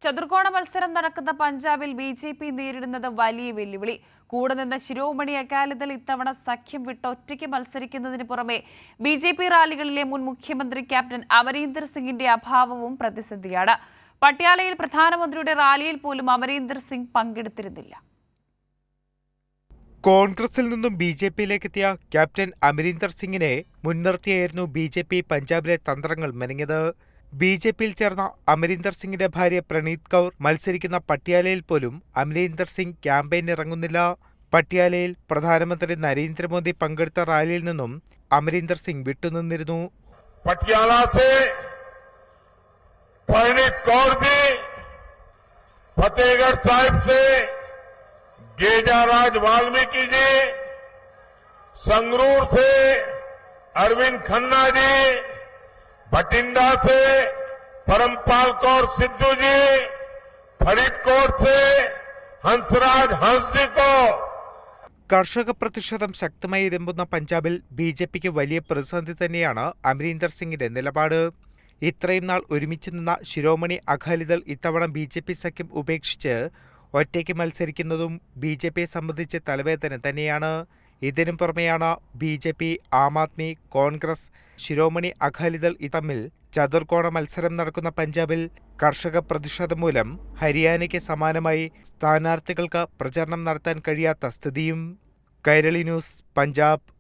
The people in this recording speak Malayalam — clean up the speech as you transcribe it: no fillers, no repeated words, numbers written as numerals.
ചതുർകോണ മത്സരം നടക്കുന്ന പഞ്ചാബിൽ ബി.ജെ.പി നേരിടുന്നത് വലിയ വെല്ലുവിളി. കൂടെ നിന്ന് ശിരോമണി അകാലിദൾ ഇത്തവണ സഖ്യം വിട്ട് ഒറ്റയ്ക്ക് മത്സരിക്കുന്നതിന് പുറമെ ബി.ജെ.പി റാലികളിലെ മുൻ മുഖ്യമന്ത്രി ക്യാപ്റ്റൻ അമരീന്ദർ സിംഗിന്റെ അഭാവവും പ്രതിസന്ധിയാണ്. പട്യാലയിൽ പ്രധാനമന്ത്രിയുടെ റാലിയിൽ പോലും അമരീന്ദർ സിംഗ് പങ്കെടുത്തിരുന്നില്ല. കോൺഗ്രസിൽ നിന്നും ബി.ജെ.പിയിലേക്കെത്തിയ ക്യാപ്റ്റൻ അമരീന്ദർ സിംഗിനെ മുൻനിർത്തിയായിരുന്നു ബി.ജെ.പി പഞ്ചാബിലെ തന്ത്രങ്ങൾ മെനഞ്ഞത്. ബി.ജെ.പിയിൽ ചേർന്ന അമരീന്ദർ സിംഗിന്റെ ഭാര്യ പ്രണീത് കൗർ മത്സരിക്കുന്ന പട്യാലയിൽ പോലും അമരീന്ദർ സിംഗ് ക്യാമ്പയിൻ ഇറങ്ങുന്നില്ല. പട്യാലയിൽ പ്രധാനമന്ത്രി നരേന്ദ്രമോദി പങ്കെടുത്ത റാലിയിൽ നിന്നും അമരീന്ദർ സിംഗ് വിട്ടുനിന്നിരുന്നു. फतेहगढ़ साहिब से गेजाराज वाल्मीकि जी, संगरूर से अरविंद खन्ना जी, भटिंडा से परमपाल कौर सिद्धू जी, फरीदकोट से हंसराज हंस जी को കർഷക പ്രതിഷേധം ശക്തമായി ഇരമ്പുന്ന പഞ്ചാബിൽ ബി.ജെ.പിക്ക് വലിയ പ്രതിസന്ധി തന്നെയാണ് അമരീന്ദർ സിംഗിന്റെ നിലപാട്. ഇത്രയും നാൾ ഒരുമിച്ച് നിന്ന ശിരോമണി അകാലിദൾ ഇത്തവണ ബി.ജെ.പി സഖ്യം ഉപേക്ഷിച്ച് ഒറ്റയ്ക്ക് മത്സരിക്കുന്നതും ബി.ജെ.പിയെ സംബന്ധിച്ച് തലവേദന തന്നെയാണ്. ഇതിനു പുറമെയാണ് ബി.ജെ.പി, ആം ആദ്മി, കോൺഗ്രസ്, ശിരോമണി അകാലിദൾ തമ്മിൽ ചതുർകോണ മത്സരം നടക്കുന്ന പഞ്ചാബിൽ കർഷക പ്രതിഷേധം മൂലം ഹരിയാനയ്ക്ക് സമാനമായി സ്ഥാനാർത്ഥികൾക്ക് പ്രചരണം നടത്താൻ കഴിയാത്ത സ്ഥിതിയും. കൈരളി ന്യൂസ്, പഞ്ചാബ്.